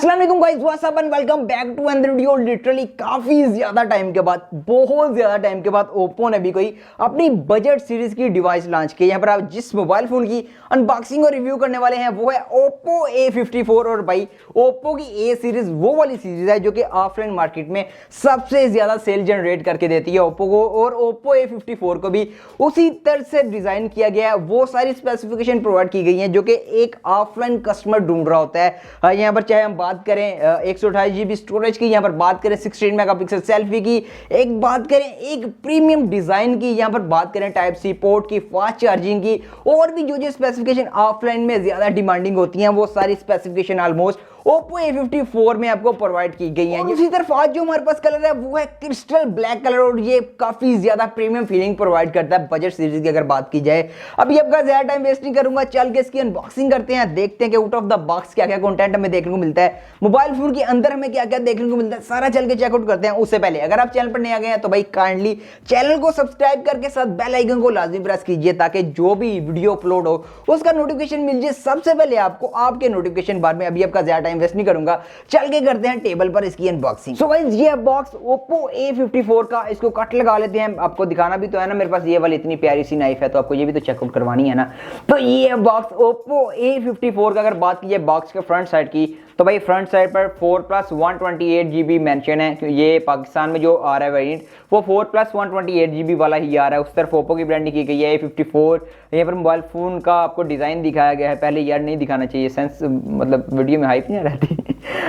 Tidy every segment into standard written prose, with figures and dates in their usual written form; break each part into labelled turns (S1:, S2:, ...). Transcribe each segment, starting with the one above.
S1: अस्सलाम वालेकुम guys, what's up and welcome back to another video. Literally काफी ज्यादा टाइम के बाद, बहुत ज्यादा टाइम के बाद ओप्पो ने भी कोई अपनी बजट सीरीज की डिवाइस लॉन्च की। यहाँ पर आप जिस मोबाइल फोन की अनबॉक्सिंग और रिव्यू करने वाले हैं वो है ओप्पो A54। और भाई ओप्पो की ए सीरीज वो वाली सीरीज है जो कि ऑफलाइन मार्केट में सबसे ज्यादा सेल जनरेट करके देती है ओप्पो को, और ओप्पो A54 को भी उसी तरह से डिजाइन किया गया है। वो सारी स्पेसिफिकेशन प्रोवाइड की गई हैं जो कि एक ऑफलाइन कस्टमर ढूंढ रहा होता है। यहाँ पर चाहे हम बात करें 128 GB स्टोरेज की, यहाँ पर बात करें 16 मेगापिक्सल सेल्फी की, एक बात करें एक प्रीमियम डिजाइन की, यहाँ पर बात करें टाइप सी पोर्ट की, फास्ट चार्जिंग की, और भी जो स्पेसिफिकेशन ऑफलाइन में ज्यादा डिमांडिंग होती हैं वो सारी स्पेसिफिकेशन ऑलमोस्ट ओप्पो A54 में आपको प्रोवाइड की गई है। दूसरी तरफ आज जो हमारे पास कलर है वो है क्रिस्टल ब्लैक कलर, और ये काफी ज्यादा प्रीमियम फीलिंग प्रोवाइड करता है बजट सीरीज की अगर बात की जाए। अभी आपका ज्यादा टाइम वेस्ट नहीं करूंगा, चल के इसकी अनबॉक्सिंग करते हैं, देखते हैं कि आउट ऑफ द बॉक्स क्या क्या कंटेंट हमें देखने को मिलता है, मोबाइल फोन के अंदर हमें क्या क्या देखने को मिलता है, सारा चल के चेकआउट करते हैं। उससे पहले अगर आप चैनल पर नए आ गए हैं तो भाई काइंडली चैनल को सब्सक्राइब करके साथ बेल आइकन को लाजमी प्रेस कीजिए ताकि जो भी वीडियो अपलोड हो उसका नोटिफिकेशन मिल जाए सबसे पहले आपको आपके नोटिफिकेशन बार में। अभी आपका ज्यादा टाइम वेस्ट नहीं करूंगा, चल के करते हैं टेबल पर इसकी अनबॉक्सिंग। सो गाइस ये बॉक्स ओप्पो A54 का, इसको कट लगा लेते हैं। आपको दिखाना भी तो है ना, मेरे पास ये वाली इतनी प्यारी सी नाइफ है तो आपको ये भी तो चेकआउट करवानी है ना। तो ये बॉक्स ओप्पो A54 का अगर बात की जाए बॉक्स के फ्रंट साइड की, तो भाई फ्रंट साइड पर 4+128 GB मेंशन है। ये पाकिस्तान में जो आ रहा है वेरिएंट वो 4+128 GB वाला ही आ रहा है। उस तरफ ओप्पो की ब्रांडिंग की गई है A54। यहाँ पर मोबाइल फोन का आपको डिजाइन दिखाया गया है, पहले यार नहीं दिखाना चाहिए, सेंस मतलब वीडियो में हाइप नहीं रहती।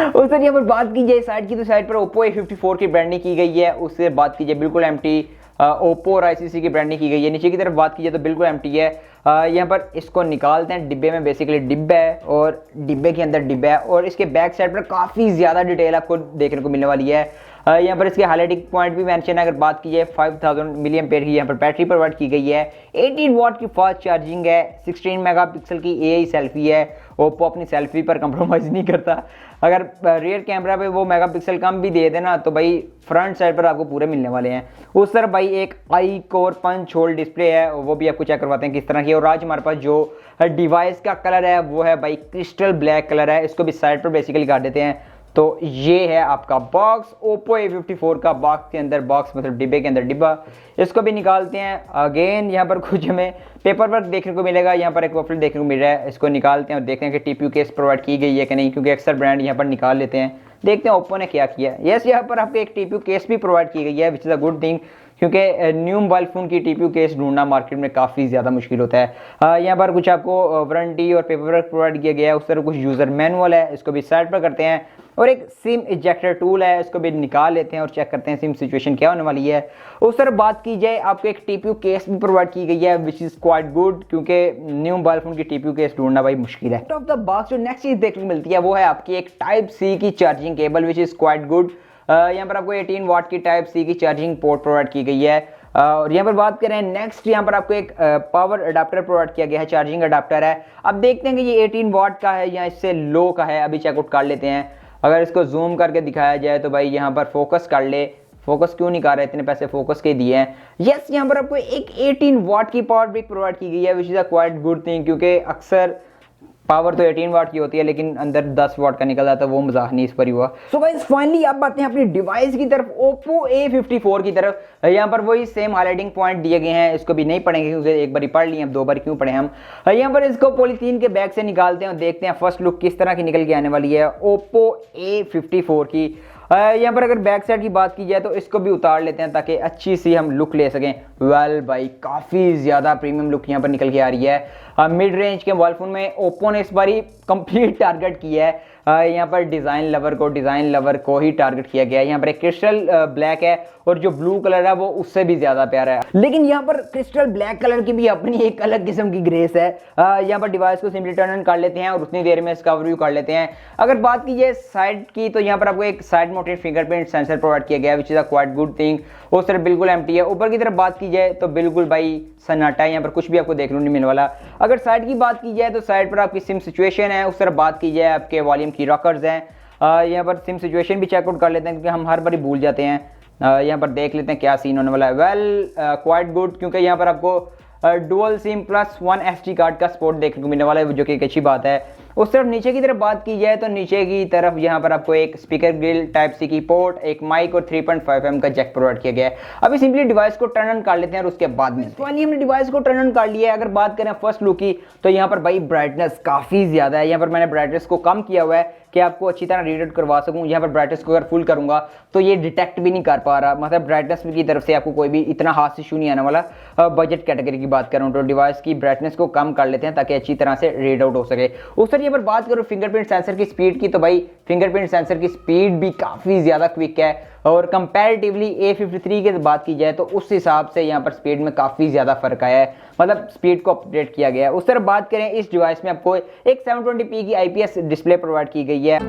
S1: उस तरह यहाँ पर बात की जाए साइड की, तो साइड पर ओप्पो A54 की ब्रांडिंग की गई है। उससे बात की जाए बिल्कुल एम्प्टी ओप्पो और ICC की ब्रांडिंग की गई है। नीचे की तरफ बात की जाए तो बिल्कुल एम्प्टी है। यहाँ पर इसको निकालते हैं, डिब्बे में बेसिकली डिब्बा है और डिब्बे के अंदर डिब्बा है, और इसके बैक साइड पर काफ़ी ज़्यादा डिटेल आपको देखने को मिलने वाली है। यहाँ पर इसके हाईलाइटिंग पॉइंट भी मेंशन है। अगर बात की जाए 5000 mAh की यहाँ पर बैटरी प्रोवाइड की गई है, 18 वाट की फास्ट चार्जिंग है, 16 मेगापिक्सल की AI सेल्फी है। ओप्पो अपनी सेल्फी पर कंप्रोमाइज़ नहीं करता। अगर रियर कैमरा पे वो मेगापिक्सल कम भी दे देना तो भाई फ्रंट साइड पर आपको पूरे मिलने वाले हैं। उस तरफ भाई एक आई कोर पंच होल डिस्प्ले है, वो भी आपको चेक करवाते हैं किस तरह की है। और आज हमारे पास जो डिवाइस का कलर है वो है भाई क्रिस्टल ब्लैक कलर है। इसको भी साइड पर बेसिकली काट देते हैं। तो ये है आपका बॉक्स ओप्पो A54 का। बॉक्स के अंदर बॉक्स मतलब डिब्बे के अंदर डिब्बा, इसको भी निकालते हैं। अगेन यहाँ पर कुछ हमें पेपर वर्क देखने को मिलेगा, यहाँ पर एक वॉफल देखने को मिल रहा है। इसको निकालते हैं और देखते हैं कि TPU केस प्रोवाइड की गई है कि नहीं, क्योंकि अक्सर ब्रांड यहाँ पर निकाल लेते हैं। देखते हैं ओप्पो ने क्या किया। यस, यहाँ पर आपको एक TPU केस भी प्रोवाइड की गई है, which is a good thing, क्योंकि न्यू मोबाइल फोन की TPU केस ढूंढना मार्केट में काफ़ी ज़्यादा मुश्किल होता है। यहाँ पर कुछ आपको वारंटी और पेपर वर्क प्रोवाइड किया गया है। उस तरह कुछ यूज़र मैनुअल है, इसको भी साइड पर करते हैं। और एक सिम इजेक्टर टूल है, इसको भी निकाल लेते हैं और चेक करते हैं सिम सिचुएशन क्या होने वाली है। उस तरह बात की जाए आपको एक TPU केस भी प्रोवाइड की गई है, विच इज़ क्वाइट गुड, क्योंकि न्यू मोबाइल फोन की TPU केस ढूंढना भाई मुश्किल है। आउट ऑफ द बॉक्स जो नेक्स्ट चीज़ देखने को मिलती है वो है आपकी एक टाइप C की charging cable, which is quite good. यहाँ पर आपको 18 वाट की टाइप C की चार्जिंग पोर्ट प्रोवाइड की गई है। और यहाँ पर बात करें नेक्स्ट, यहाँ पर आपको एक पावर अडाप्टर प्रोवाइड किया गया है, चार्जिंग अडाप्टर है। अब देखते हैं कि ये 18 वाट का है या इससे लो का है, अभी चेकआउट कर लेते हैं। अगर इसको जूम करके दिखाया जाए तो भाई यहाँ पर फोकस कर ले, फोकस क्यों नहीं कर रहे, इतने पैसे फोकस के दिए हैं। यस, यहाँ पर आपको एक 18 वाट की पावर ब्रिक प्रोवाइड की गई है, which is a quite good thing, क्योंकि अक्सर पावर तो 18 वाट की होती है लेकिन अंदर 10 वाट का निकल जाता है, वो मजाक नहीं इस पर ही हुआ। सो गाइस फाइनली आप आते हैं अपनी डिवाइस की तरफ, ओप्पो A54 की तरफ। यहाँ पर वही सेम हाईलाइटिंग पॉइंट दिए गए हैं, इसको भी नहीं पढ़ेंगे क्योंकि एक बार पढ़ लिए, अब दो बार क्यों पढ़े हम। यहाँ पर इसको पॉलीथीन के बैग से निकालते हैं और देखते हैं फर्स्ट लुक किस तरह की निकल के आने वाली है ओप्पो A54 की। यहाँ पर अगर बैक साइड की बात की जाए तो इसको भी उतार लेते हैं ताकि अच्छी सी हम लुक ले सकें। वेल भाई काफ़ी ज़्यादा प्रीमियम लुक यहाँ पर निकल के आ रही है। मिड रेंज के मोबाइल फोन में ओप्पो ने इस बारी कंप्लीट टारगेट किया है। यहाँ पर डिज़ाइन लवर को ही टारगेट किया गया है। यहाँ पर एक क्रिस्टल ब्लैक है और जो ब्लू कलर है वो उससे भी ज़्यादा प्यारा है, लेकिन यहाँ पर क्रिस्टल ब्लैक कलर की भी अपनी एक अलग किस्म की ग्रेस है। यहाँ पर डिवाइस को सिंपली टर्न ऑन कर लेते हैं और उतनी देर में इसका ओवरव्यू कर लेते हैं। अगर बात की जाए साइड की, तो यहाँ पर आपको एक side mounted fingerprint sensor provide किया गया है, which is a quite good thing. उस तरफ बिल्कुल एम्प्टी है। ऊपर की तरफ बात की जाए तो बिल्कुल भाई सन्नाटा है, यहाँ पर कुछ भी आपको देखने को नहीं मिलने वाला। अगर साइड की बात की जाए तो साइड पर आपकी सिम सिचुएशन है। उस तरफ बात की जाए आपके वॉल्यूम की रॉकर्स हैं। यहाँ पर सिम सिचुएशन भी चेकआउट कर लेते हैं क्योंकि हम हर बार भूल जाते हैं। यहाँ पर देख लेते हैं क्या सीन होने वाला है। वेल क्वाइट गुड, क्योंकि यहाँ पर आपको डुअल सिम +1 SD कार्ड का सपोर्ट देखने को मिलने वाला है, जो कि एक अच्छी बात है। उस तरफ नीचे की तरफ बात की जाए तो नीचे की तरफ यहाँ पर आपको एक स्पीकर ग्रिल, टाइप सी की पोर्ट, एक माइक और 3.5mm का जैक प्रोवाइड किया गया है। अभी सिंपली डिवाइस को टर्न ऑन कर लेते हैं और उसके बाद में फाइनली हमने डिवाइस को टर्न ऑन कर लिया है। अगर बात करें फर्स्ट लुक की तो यहाँ पर भाई ब्राइटनेस काफी ज्यादा है। यहाँ पर मैंने ब्राइटनेस को कम किया हुआ है कि आपको अच्छी तरह रीड आउट करवा सकूं। यहाँ पर ब्राइटनेस को अगर फुल करूंगा तो ये डिटेक्ट भी नहीं कर पा रहा, मतलब ब्राइटनेस की तरफ से आपको कोई भी इतना खास इशू नहीं आने वाला। बजट कैटेगरी की बात करूं तो डिवाइस की ब्राइटनेस को कम कर लेते हैं ताकि अच्छी तरह से रीड आउट हो सके। उस तरह पर बात करूं फिंगरप्रिंट सेंसर की स्पीड की तो भाई फिंगरप्रिंट सेंसर की स्पीड भी काफी ज्यादा क्विक है और कंपैरेटिवली A53 की बात की जाए तो उस हिसाब से यहाँ पर स्पीड में काफी ज्यादा फर्क आया है, मतलब स्पीड को अपडेट किया गया है। उस तरह बात करें इस डिवाइस में आपको एक 720p की IPS डिस्प्ले प्रोवाइड की गई है।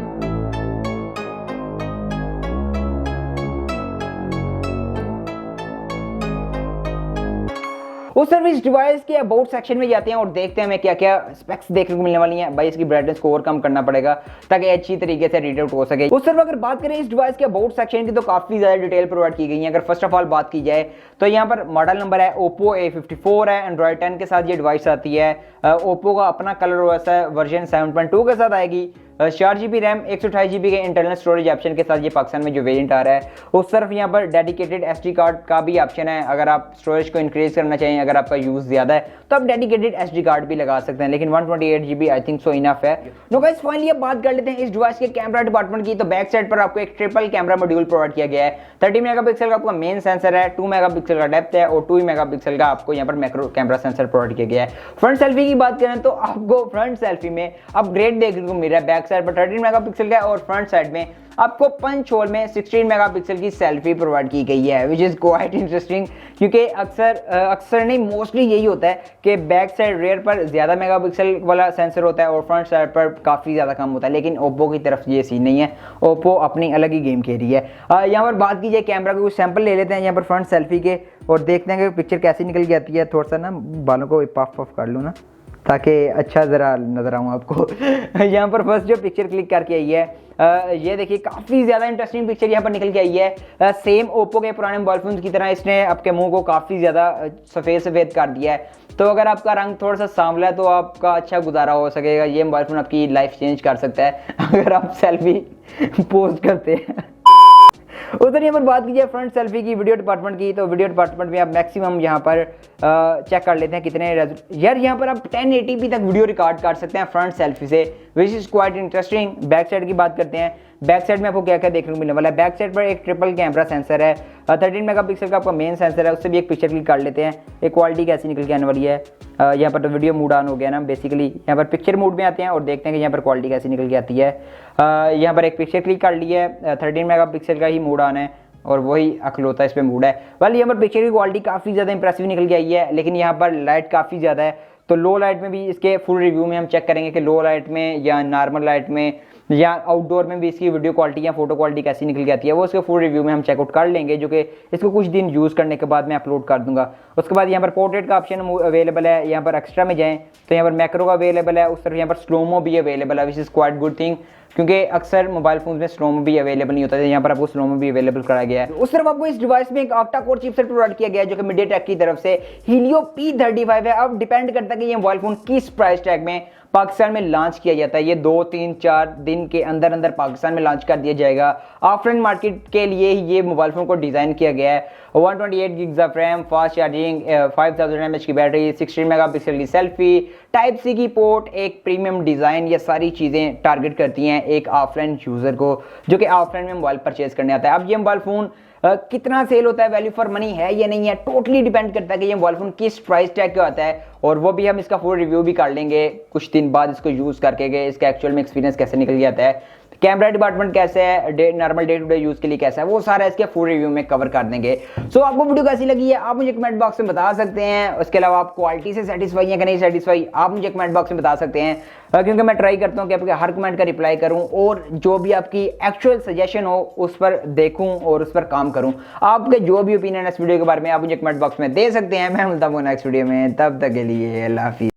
S1: उस सर्विस डिवाइस के अबाउट सेक्शन में जाते हैं और देखते हैं हमें क्या क्या स्पेक्स देखने को मिलने वाली हैं। भाई इसकी ब्राइटनेस को और कम करना पड़ेगा ताकि अच्छी तरीके से रीड आउट हो सके। उस तरफ अगर बात करें इस डिवाइस के अबाउट सेक्शन की तो काफी ज्यादा डिटेल प्रोवाइड की गई है। अगर फर्स्ट ऑफ ऑल बात की जाए तो यहाँ पर मॉडल नंबर है Oppo A54 है, एंड्रॉइड 10 के साथ ये डिवाइस आती है। Oppo का अपना कलर वैसा वर्जन 7.2 के साथ आएगी। 4GB रैम 128GB के इंटरनल स्टोरेज ऑप्शन के साथ ये पाकिस्तान में जो वेरिएंट आ रहा है। उस तरफ यहाँ पर डेडिकेटेड SD कार्ड का भी ऑप्शन है। अगर आप स्टोरेज को इंक्रीज करना चाहिए, अगर आपका यूज ज्यादा है तो आप डेडिकेटेड SD कार्ड भी लगा सकते हैं, लेकिन 128GB I think so enough है। नो गाइस फाइनली अब बात कर लेते हैं इस डिवाइस के कैमरा डिपार्टमेंट की। तो बैक साइड पर आपको एक ट्रिपल कैमरा मॉड्यूल प्रोवाइड किया गया है। 30 मेगापिक्सल का आपका मेन सेंसर है, 2 मेगापिक्सल का डेप्थ है और 2 मेगापिक्सल का आपको यहाँ पर मैक्रो कैमरा सेंसर प्रोवाइड किया गया है। फ्रंट सेल्फी की बात करें तो आपको फ्रंट सेल्फी में अपग्रेड देखने को मिल रहा है। बैक साइड पर 13 मेगापिक्सल का और फ्रंट साइड में आपको पंच होल में 16 मेगापिक्सल की सेल्फी प्रोवाइड की गई है, विच इज क्वाइट इंटरेस्टिंग क्योंकि अक्सर नहीं मोस्टली यही होता है कि बैक साइड रेयर पर ज्यादा मेगापिक्सल वाला सेंसर होता है और फ्रंट साइड पर काफी ज्यादा कम होता है, लेकिन ओप्पो की तरफ ये सीन नहीं है। ओप्पो अपनी अलग ही गेम खेल रही है। यहाँ पर बात की जाए कैमरा के कुछ सैंपल ले लेते हैं यहाँ पर फ्रंट सेल्फी के और देखते हैं कि पिक्चर कैसी निकल के आती है। थोड़ा सा ना बालों को पफ कर लूँ ना ताकि अच्छा ज़रा नज़र आऊँ आपको। यहाँ पर फर्स्ट जो पिक्चर क्लिक करके आई है ये देखिए काफ़ी ज़्यादा इंटरेस्टिंग पिक्चर यहाँ पर निकल के आई है। सेम ओप्पो के पुराने मोबाइल फोन की तरह इसने आपके मुंह को काफ़ी ज़्यादा सफ़ेद कर दिया है। तो अगर आपका रंग थोड़ा सा सांवला है तो आपका अच्छा गुजारा हो सकेगा। ये मोबाइल फोन आपकी लाइफ चेंज कर सकता है अगर आप सेल्फी पोस्ट करते हैं। उधर यहाँ पर बात कीजिए फ्रंट सेल्फी की वीडियो डिपार्टमेंट की तो वीडियो डिपार्टमेंट में आप मैक्सिमम यहाँ पर चेक कर लेते हैं कितने यार यहाँ पर आप 1080p तक वीडियो रिकॉर्ड कर सकते हैं फ्रंट सेल्फी से, which is quite interesting. Back side की बात करते हैं, बैक साइड में आपको क्या क्या देखने को मिलने वाला है। बैक साइड पर एक ट्रिपल कैमरा सेंसर है, 13 मेगापिक्सल का आपका मेन सेंसर है, उससे भी एक पिक्चर क्लिक कर लेते हैं। एक क्वालिटी कैसी निकल के आने वाली है। यहाँ पर तो वीडियो मोड ऑन हो गया ना बेसिकली, यहाँ पर पिक्चर मोड में आते हैं और देखते हैं कि यहाँ पर क्वालिटी कैसी निकल के आती है। यहाँ पर एक पिक्चर क्लिक कर ली है, 13 मेगापिक्सल का ही मोड ऑन है और वही अखलौता इस पर मूड है। वेल यहाँ पर पिक्चर की क्वालिटी काफ़ी ज़्यादा इंप्रेसिव निकल के आई है, लेकिन यहाँ पर लाइट काफ़ी ज़्यादा है। तो लो लाइट में भी इसके फुल रिव्यू में हम चेक करेंगे कि लो लाइट में या नॉर्मल लाइट में या आउटडोर में भी इसकी वीडियो क्वालिटी या फोटो क्वालिटी कैसी निकल के आती है, वो इसके फुल रिव्यू में हम चेकआउट कर लेंगे, जो कि इसको कुछ दिन यूज़ करने के बाद मैं अपलोड कर दूंगा। उसके बाद यहाँ पर पोर्ट्रेट का ऑप्शन अवेलेबल है। यहाँ पर एक्स्ट्रा में जाएँ तो यहाँ पर मैक्रो का अवेलेबल है, उस तरफ यहाँ पर स्लोमो भी अवेलेबल है, which is quite good thing क्योंकि अक्सर मोबाइल फोन में स्लोमो भी अवेलेबल नहीं होता है। यहाँ पर आपको स्लोमो भी अवेलेबल कराया गया है। उस तरफ आपको इस डिवाइस में एक ऑक्टा कोर चिपसेट प्रोवाइड किया गया है जो कि मीडियाटेक की तरफ से Helio P35 है। अब डिपेंड करता है कि ये मोबाइल फोन किस प्राइस टैग में पाकिस्तान में लॉन्च किया जाता है। ये 2, 3, 4 दिन के अंदर पाकिस्तान में लॉन्च कर दिया जाएगा। ऑफलाइन मार्केट के लिए ही ये मोबाइल फोन को डिज़ाइन किया गया है। 128 GB of RAM, fast charging, 5000 mAh की बैटरी, 16 मेगापिक्सल की सेल्फी, टाइप सी की पोर्ट, एक प्रीमियम डिज़ाइन, ये सारी चीज़ें टारगेट करती हैं एक ऑफलाइन यूज़र को जो कि ऑफलाइन में मोबाइल परचेज करने आता है। अब ये मोबाइल फ़ोन कितना सेल होता है, वैल्यू फॉर मनी है या नहीं है, टोटली डिपेंड करता है कि ये मोबाइल फोन किस प्राइस टैग का आता है, और वो भी हम इसका फुल रिव्यू भी कर लेंगे कुछ दिन बाद इसको यूज़ करके गए इसका एक्चुअल में एक्सपीरियंस कैसे निकल जाता है, कैमरा डिपार्टमेंट कैसे है, normal day to day use के लिए कैसा है, वो सारा इसके फुल रिव्यू में कवर कर देंगे। सो आपको वीडियो कैसी लगी है आप मुझे कमेंट बॉक्स में बता सकते हैं। उसके अलावा आप क्वालिटी से सेटिस्फाई हैं कि नहीं सेटिस्फाई आप मुझे कमेंट बॉक्स में बता सकते हैं, क्योंकि मैं ट्राई करता हूँ कि आपके हर कमेंट का रिप्लाई करूँ और जो भी आपकी एक्चुअल सजेशन हो उस पर देखूँ और उस पर काम करूँ। आपके जो भी ओपिनियन है इस वीडियो के बारे में आप मुझे कमेंट बॉक्स में दे सकते हैं। मैं मिलता हूँ नेक्स्ट वीडियो में, तब तक के लिए अल्लाह हाफिज़।